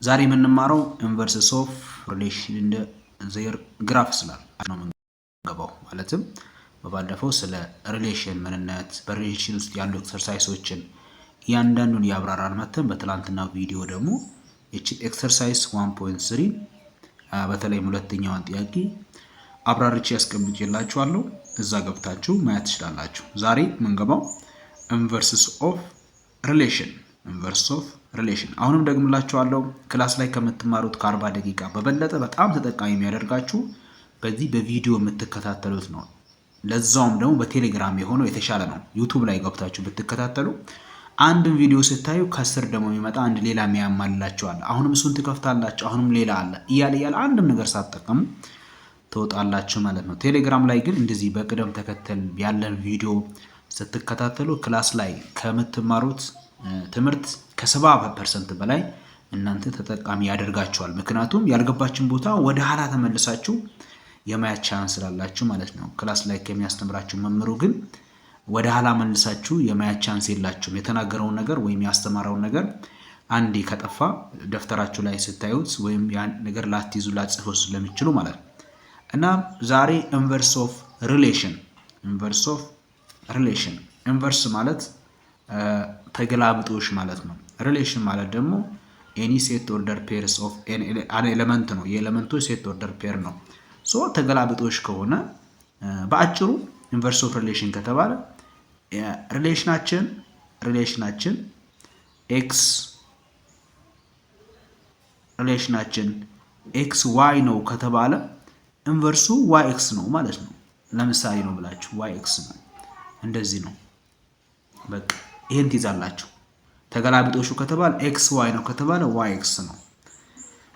ዛሬ የምንማረው ኢንቨርስስ ኦፍ ሪሌሽን እንደ ዜር ግራፍስ ላይ ነው የምንገባው። ማለትም በባለፈው ስለ ሪሌሽን ምንነት በሪሌሽን ውስጥ ያሉ ኤክሰርሳይሶችን እያንዳንዱን ያብራራን መተን በትላንትና ቪዲዮ ደግሞ እቺ ኤክሰርሳይዝ 1.3 በተለይ ሁለተኛውን ጥያቄ አብራርቼ ያስቀምጬላችኋለሁ። እዛ ገብታችሁ ማየት ትችላላችሁ። ዛሬ የምንገባው ኢንቨርስስ ኦፍ ሪሌሽን አሁንም ደግምላችኋለሁ። ክላስ ላይ ከምትማሩት ከ40 ደቂቃ በበለጠ በጣም ተጠቃሚ የሚያደርጋችሁ በዚህ በቪዲዮ የምትከታተሉት ነው። ለዛውም ደግሞ በቴሌግራም የሆነው የተሻለ ነው። ዩቲዩብ ላይ ገብታችሁ ብትከታተሉ አንድን ቪዲዮ ስታዩ ከስር ደግሞ የሚመጣ አንድ ሌላ የሚያማልላችሁ አለ። አሁንም እሱን ትከፍታላችሁ፣ አሁንም ሌላ አለ እያለ አንድም ነገር ሳትጠቀሙ ትወጣላችሁ ማለት ነው። ቴሌግራም ላይ ግን እንደዚህ በቅደም ተከተል ያለን ቪዲዮ ስትከታተሉ ክላስ ላይ ከምትማሩት ትምህርት ከ70% በላይ እናንተ ተጠቃሚ ያደርጋችኋል። ምክንያቱም ያልገባችን ቦታ ወደ ኋላ ተመልሳችሁ የማየት ቻንስ ስላላችሁ ማለት ነው። ክላስ ላይ ከሚያስተምራችሁ መምህሩ ግን ወደ ኋላ መልሳችሁ የማየት ቻንስ የላችሁም። የተናገረውን ነገር ወይም ያስተማረውን ነገር አንዴ ከጠፋ ደፍተራችሁ ላይ ስታዩት ወይም ያን ነገር ላትይዙ ላጽፉ ስለሚችሉ ማለት ነው። እና ዛሬ ኢንቨርስ ኦፍ ሪሌሽን ኢንቨርስ ማለት ተገላብጦሽ ማለት ነው። ሪሌሽን ማለት ደግሞ ኤኒ ሴት ኦርደር ፔርስ ኦፍ አን ኤሌመንት ነው። የኤሌመንቶች ሴት ኦርደር ፔር ነው። ሶ ተገላብጦሽ ከሆነ በአጭሩ ኢንቨርስ ኦፍ ሪሌሽን ከተባለ ሪሌሽናችን ኤክስ ዋይ ነው ከተባለ ኢንቨርሱ ዋይ ኤክስ ነው ማለት ነው። ለምሳሌ ነው ብላችሁ ዋይ ኤክስ ነው እንደዚህ ነው። በቃ ይሄን ትይዛላችሁ። ተገላብጦሹ ከተባለ ኤክስ ዋይ ነው ከተባለ ዋይ ኤክስ ነው።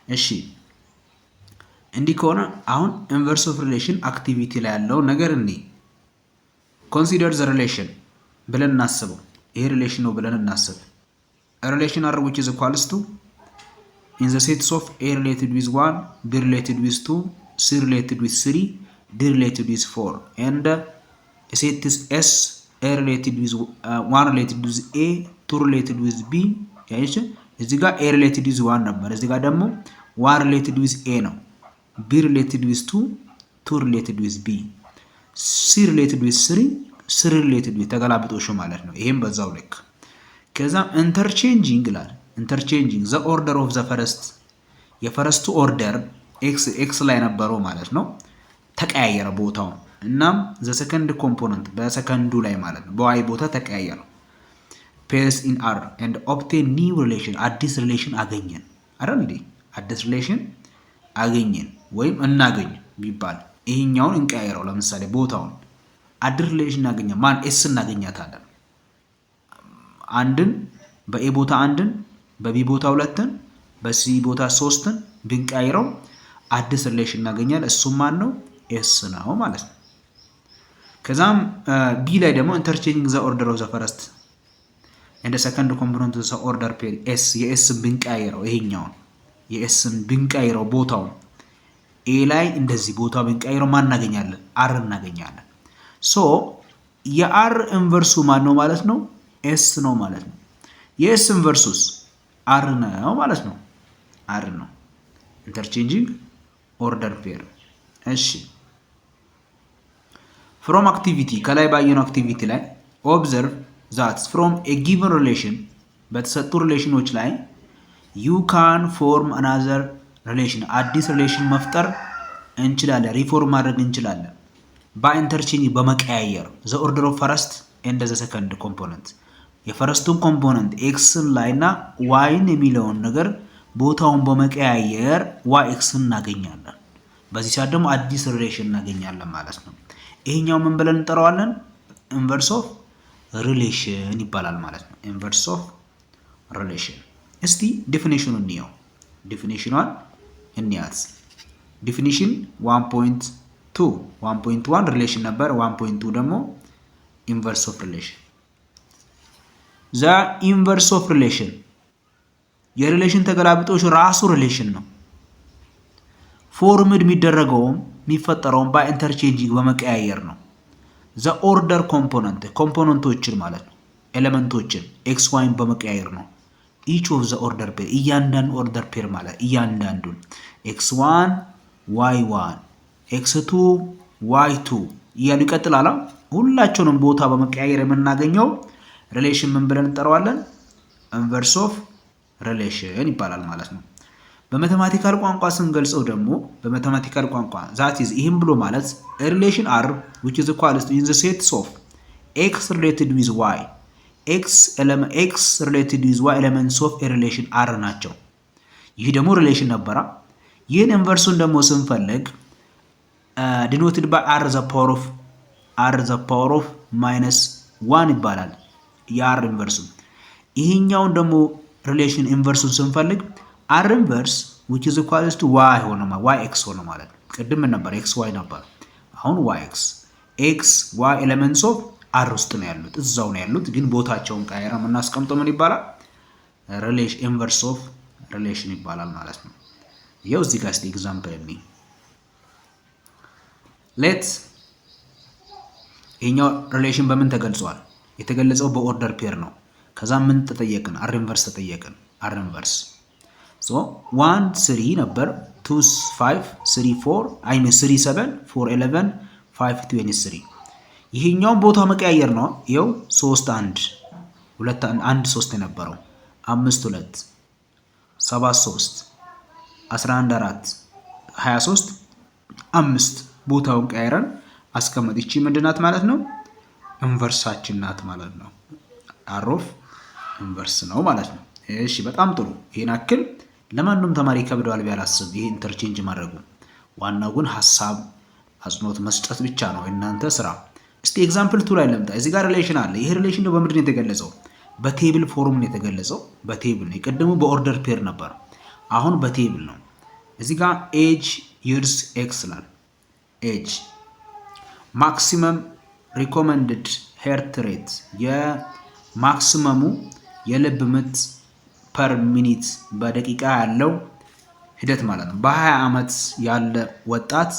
እሺ እንዲህ ከሆነ አሁን ኢንቨርስ ኦፍ ሪሌሽን አክቲቪቲ ላይ ያለው ነገር ኮንሲደር ዘ ሪሌሽን ብለን እናስበው። ይሄ ሪሌሽን ነው ብለን እናስብ። ሪሌሽን አር which is equals to in the sets of A related with 1, B related with 2, C related with 3, D related with 4 and set is S A related with 1 related with A, 2 related with B ያይሽ እዚህ ጋር A related with 1 ነበር። እዚህ ጋር ደግሞ 1 related with A ነው። B related with 2, 2 related with B, C related with 3, 3 related with ተገላብጦሽ ማለት ነው። ይሄም በዛው ልክ ከዛም ኢንተርቼንጂንግ the order of the first የፈረስቱ ኦርደር ኤክስ ላይ ነበረው ማለት ነው። ተቀያየረ ቦታው እናም ዘ ሰከንድ ኮምፖነንት በሰከንዱ ላይ ማለት ነው በዋይ ቦታ ተቀያየረ። ፔርስ ኢን አር ኤንድ ኦብቴን ኒው ሪሌሽን አዲስ ሪሌሽን አገኘን አይደል እንዴ? አዲስ ሪሌሽን አገኘን ወይም እናገኝ ቢባል ይሄኛውን እንቀያየረው። ለምሳሌ ቦታውን አዲስ ሪሌሽን እናገኘን ማን ኤስ እናገኛታለን። አንድን በኤ ቦታ አንድን በቢ ቦታ ሁለትን በሲ ቦታ ሶስትን ብንቀያየረው አዲስ ሪሌሽን እናገኛለን። እሱም ማን ነው? ኤስ ነው ማለት ነው። ከዛም ቢ ላይ ደግሞ ኢንተርቼንጂንግ ዘ ኦርደር ኦፍ ዘ ፈርስት ኤንድ ሰከንድ ኮምፖነንት ዘ ኦርደር ፔር ኤስ የኤስን ብንቀያየረው ይሄኛውን የኤስን ብንቀያየረው ቦታውን ኤ ላይ እንደዚህ ቦታ ብንቀያየረው ማን እናገኛለን? አር እናገኛለን። ሶ የአር ኢንቨርሱ ማን ነው ማለት ነው? ኤስ ነው ማለት ነው። የኤስ ኢንቨርሱስ አር ነው ማለት ነው። አር ነው ኢንተርቼንጂንግ ኦርደር ፔር። እሺ ፍሮም አክቲቪቲ ከላይ ባየነው አክቲቪቲ ላይ ኦብዘርቭ ዛት ፍሮም ኤ ጊቨን ሪሌሽን በተሰጡ ሪሌሽኖች ላይ ዩ ካን ፎርም አናዘር ሪሌሽን አዲስ ሪሌሽን መፍጠር እንችላለን፣ ሪፎርም ማድረግ እንችላለን። በኢንተርቼንጅ በመቀያየር ዘ ኦርደር ኦፍ ፈርስት ኤንድ ዘ ሰከንድ ኮምፖነንት የፈረስቱን ኮምፖነንት ኤክስን ላይና ዋይን የሚለውን ነገር ቦታውን በመቀያየር ዋይ ኤክስን እናገኛለን። በዚህ ሰዓት ደግሞ አዲስ ሪሌሽን እናገኛለን ማለት ነው። ይሄኛው ምን ብለን እንጠራዋለን? ኢንቨርስ ኦፍ ሪሌሽን ይባላል ማለት ነው። ኢንቨርስ ኦፍ ሪሌሽን። እስቲ ዴፊኒሽኑን እንየው። ዴፊኒሽኗን እንያዝ። ዴፊኒሽን 1.1 ሪሌሽን ነበር። 1.2 ደግሞ ኢንቨርስ ኦፍ ሪሌሽን። ዘ ኢንቨርስ ኦፍ ሪሌሽን የሪሌሽን ተገላብጦሽ ራሱ ሪሌሽን ነው። ፎርምድ የሚደረገውም የሚፈጠረውም በኢንተርቼንጂንግ በመቀያየር ነው። ዘ ኦርደር ኮምፖነንቶችን ማለት ነው ኤሌመንቶችን ኤክስ ዋይን በመቀያየር ነው። ኢች ኦፍ ዘ ኦርደር ፔር እያንዳንዱ ኦርደር ፔር ማለት እያንዳንዱን x1 y1 x2 y2 እያሉ ይቀጥላል። ሁላቸውንም ቦታ በመቀያየር የምናገኘው ሪሌሽን ምን ብለን እንጠራዋለን? ኢንቨርስ ኦፍ ሪሌሽን ይባላል ማለት ነው። በማቴማቲካል ቋንቋ ስንገልጸው ደግሞ በማቴማቲካል ቋንቋ that is ይህም ብሎ ማለት ሪሌሽን r which is equals to in the sets of x related with y x related with y elements of a relation r ናቸው። ይህ ደግሞ ሪሌሽን ነበራ። ይህን ኢንቨርሱን ደግሞ ስንፈልግ denoted by r the power of minus 1 ይባላል የr ኢንቨርሱ። ይሄኛውን ደግሞ ሪሌሽን ኢንቨርሱን ስንፈልግ r inverse which is equals to y ሆነ yx ሆነ ማለት ነው። ቅድም ነበር xy ነበር፣ አሁን yx x y elements of r ውስጥ ነው ያሉት፣ እዛው ነው ያሉት፣ ግን ቦታቸውን ቀያየራ የምናስቀምጠው ምን ይባላል? ሪሌሽን ኢንቨርስ ኦፍ ሪሌሽን ይባላል ማለት ነው። ይኸው እዚህ ጋር እስቲ ኤግዛምፕል እንይ። ሌት ይሄኛው ሪሌሽን በምን ተገልጿል? የተገለጸው በኦርደር ፔር ነው። ከዛ ምን ተጠየቅን? r inverse ተጠየቅን። r inverse so 1 3 ነበር 2 5 3 4 I mean 3 7 4 11 5 23 ይሄኛው ቦታ መቀያየር ነው። ይኸው 3 1 2 1 3 የነበረው 5 2 7 3 11 4 23 5 ቦታውን ቀያየረን አስቀመጥ። እቺ ምንድናት ማለት ነው? ኢንቨርሳችን ናት ማለት ነው። r of ኢንቨርስ ነው ማለት ነው። እሺ በጣም ጥሩ። ይሄን አክል ለማንኛውም ተማሪ ከብደዋል ቢያላስብ ይሄ ኢንተርቼንጅ ማድረጉ፣ ዋናው ግን ሐሳብ አጽንኦት መስጠት ብቻ ነው እናንተ ስራ። እስቲ ኤግዛምፕል 2 ላይ ለምጣ። እዚህ ጋር ሪሌሽን አለ። ይሄ ሪሌሽን ነው በምንድን ነው የተገለጸው? በቴብል ፎርም ነው የተገለጸው። በቴብል ነው። የቀደሙ በኦርደር ፔር ነበር፣ አሁን በቴብል ነው። እዚህ ጋር ኤጅ ይርስ ኤክስ ላል ኤጅ ማክሲመም ሪኮመንድድ ሄርት ሬት የማክሲመሙ የልብ ምት ፐር ሚኒት በደቂቃ ያለው ሂደት ማለት ነው። በ20 ዓመት ያለ ወጣት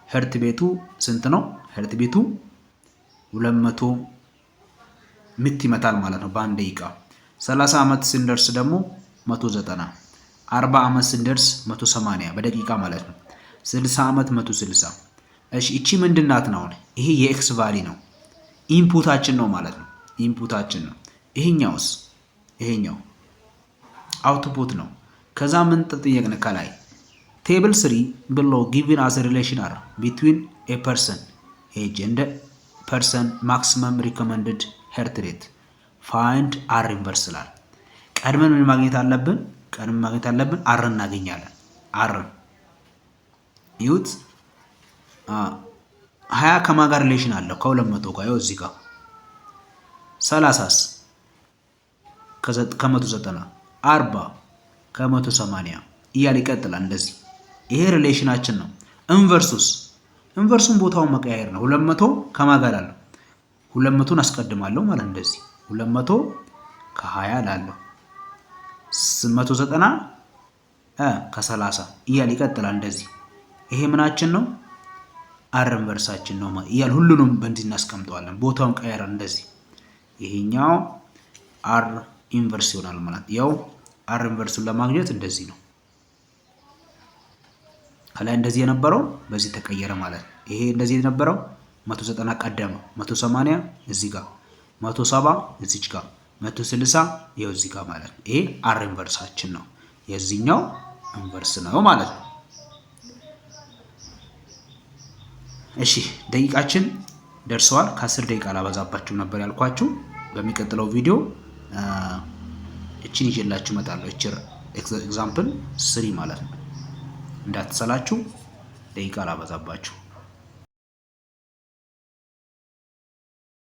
ሄርት ቤቱ ስንት ነው? ሄርት ቤቱ 200 ምት ይመታል ማለት ነው በአንድ ደቂቃ። 30 ዓመት ስንደርስ ደግሞ 190፣ 40 ዓመት ስንደርስ 180 በደቂቃ ማለት ነው። 60 ዓመት 160። እሺ እቺ ምንድናት ነው? ይሄ የኤክስ ቫሊ ነው፣ ኢንፑታችን ነው ማለት ነው። ኢንፑታችን ነው። ይሄኛውስ? ይሄኛው አውትፑት ነው። ከዛ ምን ተጠየቅን? ከላይ ቴብል 3 below given as a relation are between a person age and person maximum recommended heart rate find r inverse ላል ቀድመን ምን ማግኘት አለብን? ቀድመን ማግኘት አለብን r እናገኛለን። r ይሁት 20 ከማን ጋር ሪሌሽን አለው? ከ200 ጋር። ይኸው እዚህ ጋር 30ስ ከ190 40 ከ180 እያለ ይቀጥላል እንደዚህ። ይሄ ሪሌሽናችን ነው። ኢንቨርሱን ቦታውን መቀያየር ነው። 200 ከማን ጋር አለው? 200ን አስቀድማለሁ ማለት እንደዚህ 200 ከ20 ላለው 190 ከ30 እያለ ይቀጥላል እንደዚህ። ይሄ ምናችን ነው? r ኢንቨርሳችን ነው ማለት እያለ ሁሉንም በእንዲህ እናስቀምጠዋለን። ቦታውን ቀያየር እንደዚህ። ይሄኛው r ኢንቨርስ ይሆናል ማለት ያው r ኢንቨርሱን ለማግኘት እንደዚህ ነው። ከላይ እንደዚህ የነበረው በዚህ ተቀየረ ማለት ነው። ይሄ እንደዚህ የነበረው 190 ቀደመ፣ 180 እዚህ ጋር፣ 170 እዚች ጋር፣ 160 ይኸው እዚህ ጋር ማለት ነው። ይሄ r ኢንቨርሳችን ነው፣ የዚህኛው ኢንቨርስ ነው ማለት ነው። እሺ ደቂቃችን ደርሰዋል። ከ10 ደቂቃ ላበዛባችሁ ነበር ያልኳችሁ። በሚቀጥለው ቪዲዮ እቺን ይዤላችሁ እመጣለሁ። እቺ ኤግዛምፕል 3 ማለት ነው። እንዳትሰላችሁ፣ ደቂቃ ላበዛባችሁ።